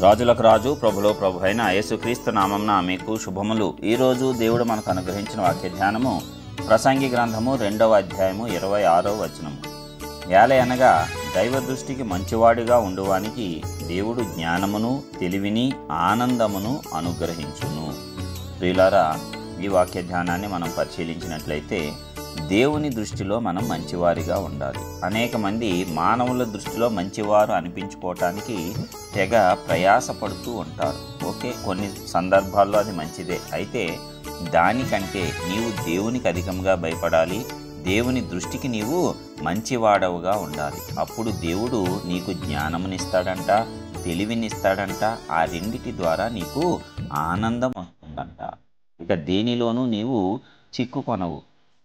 రాజులకు రాజు ప్రభులో ప్రభు అయిన యేసుక్రీస్తు నామమున మీకు శుభములు. ఈరోజు దేవుడు మనకు అనుగ్రహించిన వాక్య ధ్యానము ప్రసంగి గ్రంథము 2వ అధ్యాయము 26వ వచనము. ఏలయనగా దైవ దృష్టికి మంచివాడిగా ఉండువానికి దేవుడు జ్ఞానమును, తెలివిని, ఆనందమును అనుగ్రహించును. ప్రియులారా, ఈ వాక్య ధ్యానాన్ని మనం పరిశీలించినట్లయితే దేవుని దృష్టిలో మనం మంచివారిగా ఉండాలి. అనేక మంది మానవుల దృష్టిలో మంచివారు అనిపించుకోవటానికి తెగ ప్రయాసపడుతూ ఉంటారు. ఓకే, కొన్ని సందర్భాల్లో అది మంచిదే. అయితే దానికంటే నీవు దేవునికి అధికంగా భయపడాలి. దేవుని దృష్టికి నీవు మంచివాడవుగా ఉండాలి. అప్పుడు దేవుడు నీకు జ్ఞానమునిస్తాడంట, తెలివినిస్తాడంట. ఆ రెండిటి ద్వారా నీకు ఆనందం వస్తుందంట. ఇక దేనిలోనూ నీవు చిక్కుకొనవు.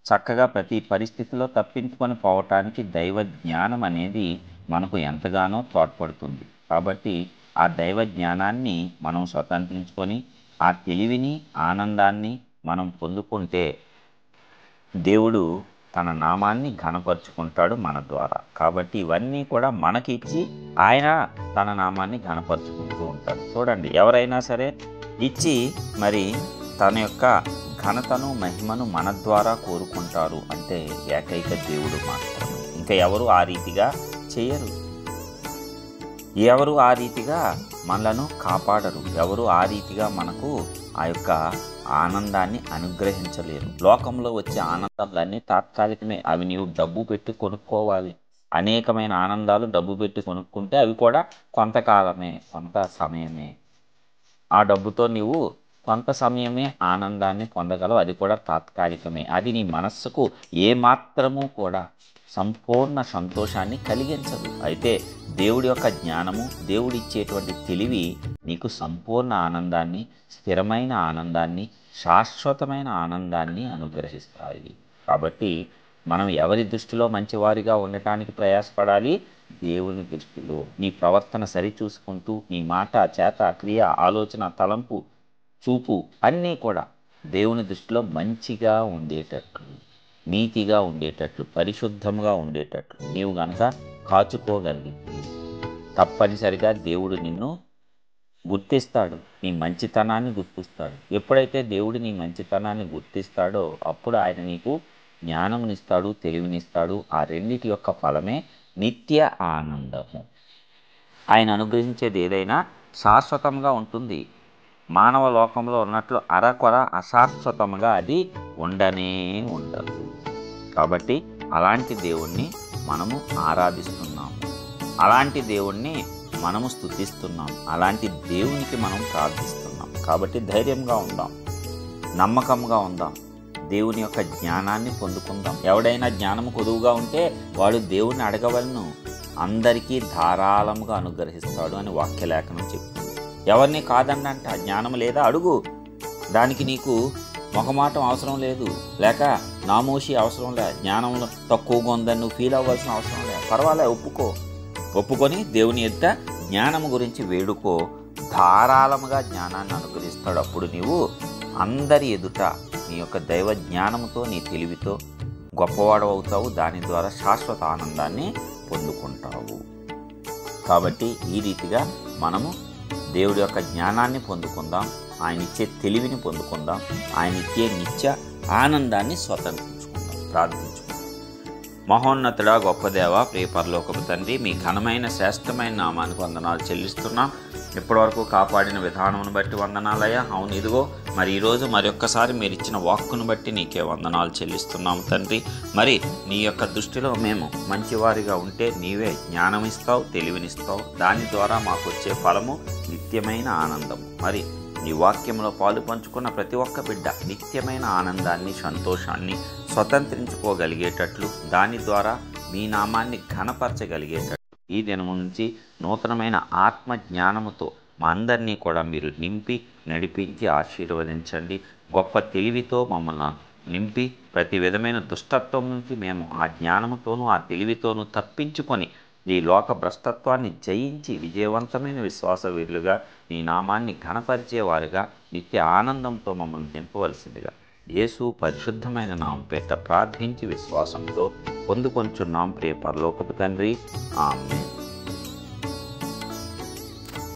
చక్కగా ప్రతి పరిస్థితిలో తప్పించుకొని పోవటానికి దైవ జ్ఞానం అనేది మనకు ఎంతగానో తోడ్పడుతుంది. కాబట్టి ఆ దైవ జ్ఞానాన్ని మనం స్వతంత్రించుకొని ఆ తెలివిని, ఆనందాన్ని మనం పొందుకుంటే దేవుడు తన నామాన్ని ఘనపరుచుకుంటాడు మన ద్వారా. కాబట్టి ఇవన్నీ కూడా మనకి ఇచ్చి ఆయన తన నామాన్ని ఘనపరుచుకుంటూ ఉంటాడు. చూడండి, ఎవరైనా సరే ఇచ్చి మరి తన యొక్క ఘనతను, మహిమను మన ద్వారా కోరుకుంటారు అంటే ఏకైక దేవుడు మాత్రమే. ఇంకా ఎవరు ఆ రీతిగా చేయరు. ఎవరు ఆ రీతిగా మనలను కాపాడరు. ఎవరు ఆ రీతిగా మనకు ఆ యొక్క ఆనందాన్ని అనుగ్రహించలేరు. లోకంలో వచ్చే ఆనందాలన్నీ తాత్కాలికమే. అవి నీవు డబ్బు పెట్టి కొనుక్కోవాలి. అనేకమైన ఆనందాలు డబ్బు పెట్టి కొనుక్కుంటే అవి కూడా కొంతకాలమే, కొంత సమయమే. ఆ డబ్బుతో నీవు కొంత సమయమే ఆనందాన్ని పొందగలవు. అది కూడా తాత్కాలికమే. అది నీ మనస్సుకు ఏమాత్రము కూడా సంపూర్ణ సంతోషాన్ని కలిగించదు. అయితే దేవుడి యొక్క జ్ఞానము, దేవుడిచ్చేటువంటి తెలివి నీకు సంపూర్ణ ఆనందాన్ని, స్థిరమైన ఆనందాన్ని, శాశ్వతమైన ఆనందాన్ని అనుగ్రహిస్తాయి. కాబట్టి మనం ఎవరి దృష్టిలో మంచివారిగా ఉండటానికి ప్రయాసపడాలి? దేవుని దృష్టిలో. నీ ప్రవర్తన సరిచూసుకుంటూ నీ మాట, చేత, క్రియ, ఆలోచన, తలంపు, చూపు అన్నీ కూడా దేవుని దృష్టిలో మంచిగా ఉండేటట్లు, నీతిగా ఉండేటట్లు, పరిశుద్ధంగా ఉండేటట్లు నీవు గనక కాచుకోగలిగితే తప్పనిసరిగా దేవుడు నిన్ను గుర్తిస్తాడు. నీ మంచితనాన్ని గుర్తిస్తాడు. ఎప్పుడైతే దేవుడు నీ మంచితనాన్ని గుర్తిస్తాడో అప్పుడు ఆయన నీకు జ్ఞానమునిస్తాడు, తెలివినిస్తాడు. ఆ రెండిటి యొక్క ఫలమే నిత్య ఆనందము. ఆయన అనుగ్రహించేది ఏదైనా శాశ్వతంగా ఉంటుంది. మానవ లోకంలో ఉన్నట్లు అరకొర అశాశ్వతంగా అది ఉండనే ఉండదు. కాబట్టి అలాంటి దేవుణ్ణి మనము ఆరాధిస్తున్నాము. అలాంటి దేవుణ్ణి మనము స్తుతిస్తున్నాం. అలాంటి దేవునికి మనం ప్రార్థిస్తున్నాం. కాబట్టి ధైర్యంగా ఉందాం, నమ్మకంగా ఉందాం, దేవుని యొక్క జ్ఞానాన్ని పొందుకుందాం. ఎవడైనా జ్ఞానము కొదువుగా ఉంటే వాడు దేవుణ్ణి అడగవలను, అందరికీ ధారాళముగా అనుగ్రహిస్తాడు అని వాక్యలేఖనం చెప్తుంది. ఎవరిని కాదండంట. జ్ఞానం లేదా అడుగు. దానికి నీకు మొహమాటం అవసరం లేదు, లేక నామోషి అవసరం లే. జ్ఞానంలో తక్కువగా ఉందని నువ్వు ఫీల్ అవ్వాల్సిన అవసరం లేదు. పర్వాలే, ఒప్పుకొని దేవుని ఎదుట జ్ఞానం గురించి వేడుకో. ధారాళముగా జ్ఞానాన్ని అనుగ్రహిస్తాడు. అప్పుడు నీవు అందరి ఎదుట నీ యొక్క దైవ జ్ఞానంతో, నీ తెలివితో గొప్పవాడు అవుతావు. దాని ద్వారా శాశ్వత ఆనందాన్ని పొందుకుంటావు. కాబట్టి ఈ రీతిగా మనము దేవుడి యొక్క జ్ఞానాన్ని పొందుకుందాం, ఆయన ఇచ్చే తెలివిని పొందుకుందాం, ఆయన ఇచ్చే నిత్య ఆనందాన్ని స్వతంత్రించుకుందాం. ప్రార్థించుకుందాం. మహోన్నతుడా, గొప్ప దేవ, ప్రియ పరలోకపు తండ్రి, మీ ఘనమైన శ్రేష్టమైన నామానికి వందనాలు చెల్లిస్తున్నాం. ఇప్పటివరకు కాపాడిన విధానమును బట్టి వందనాలయ్యా. అవును, ఇదిగో మరి ఈరోజు మరొక్కసారి మీరు ఇచ్చిన వాక్కును బట్టి నీకే వందనాలు చెల్లిస్తున్నాము తండ్రి. మరి నీ యొక్క దృష్టిలో మేము మంచివారిగా ఉంటే నీవే జ్ఞానం ఇస్తావు, తెలివినిస్తావు. దాని ద్వారా మాకు వచ్చే ఫలము నిత్యమైన ఆనందము. మరి నీ వాక్యంలో పాలు పంచుకున్న ప్రతి ఒక్క బిడ్డ నిత్యమైన ఆనందాన్ని, సంతోషాన్ని స్వతంత్రించుకోగలిగేటట్లు, దాని ద్వారా మీ నామాన్ని ఘనపరచగలిగేటట్లు ఈ దినం నుంచి నూతనమైన ఆత్మ జ్ఞానముతో మా అందరినీ కూడా మీరు నింపి, నడిపించి ఆశీర్వదించండి. గొప్ప తెలివితో మమ్మల్ని నింపి ప్రతి విధమైన దుష్టత్వం నుంచి మేము ఆ జ్ఞానముతోనూ, ఆ తెలివితోనూ తప్పించుకొని ఈ లోక భ్రష్టత్వాన్ని జయించి విజయవంతమైన విశ్వాస వీరులుగా నీ నామాన్ని ఘనపరిచేవారుగా నిత్య ఆనందంతో మమ్మల్ని నింపవలసిందిగా యేసు పరిశుద్ధమైన నామం పేరిట ప్రార్థించి విశ్వాసంతో పొందుకొంచున్నాం ప్రియ పరలోకపు తండ్రి. ఆమేన్.